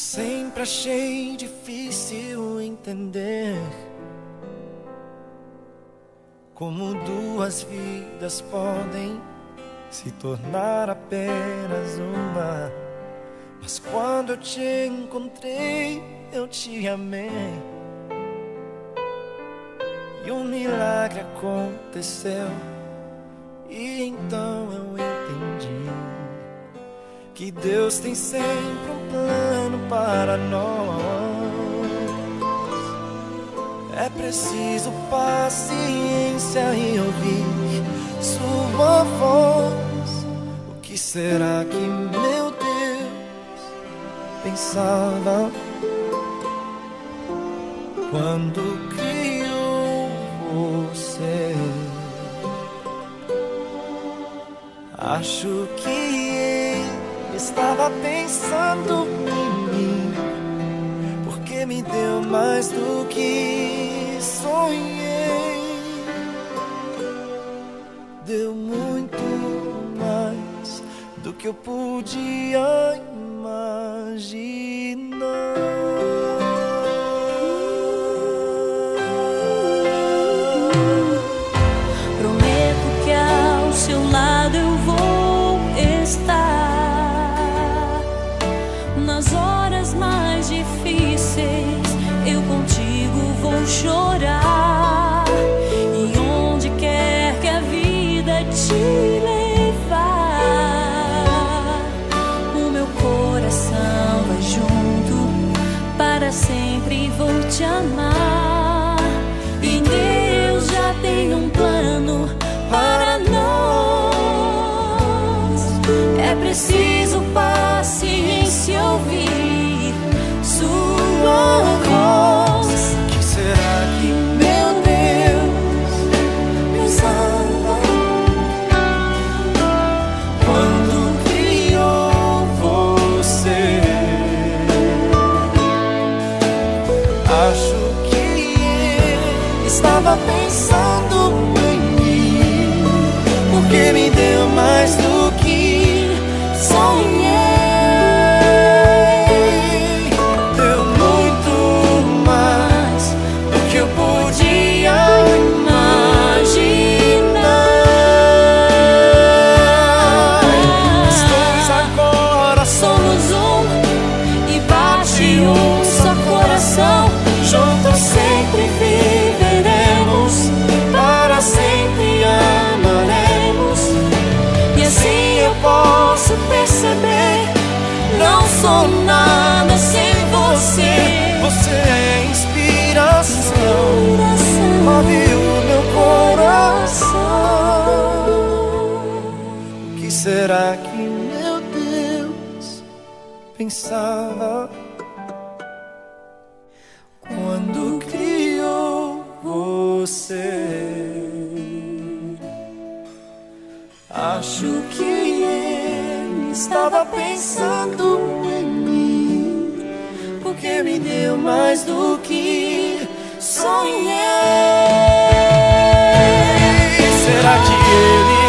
sempre achei difícil entender como duas vidas podem se tornar apenas uma. Mas quando eu te encontrei, eu te amei, e um milagre aconteceu. E então eu entendi que Deus tem sempre um plano para nós. É preciso paciência e ouvir sua voz. O que será que meu Deus pensava quando criou você? Acho que ele estava pensando em mim, porque me deu mais do que sonhei. Deu muito mais do que eu podia imaginar. Prometo que ao seu lado eu vou estar. Nas horas mais difíceis eu contigo vou chorar. E onde quer que a vida te levar, o meu coração vai junto, para sempre vou te amar. E Deus já tem um plano para nós. É preciso paciência, ouvir sua voz. Que será que meu Deus pensava quando criou você? Acho que ele estava pensando em mim, porque me deu mais do que sonhei. Deu muito mais do que eu podia imaginar. Nós dois agora somos um, e bate um só coração. Juntos sempre viveremos, para sempre amaremos. E assim eu posso perceber, não sou nada sem você. Você é inspiração, move o meu coração. O que será que meu Deus pensava quando criou você? Acho que ele estava pensando em mim, porque me deu mais do que sonhei. Será que ele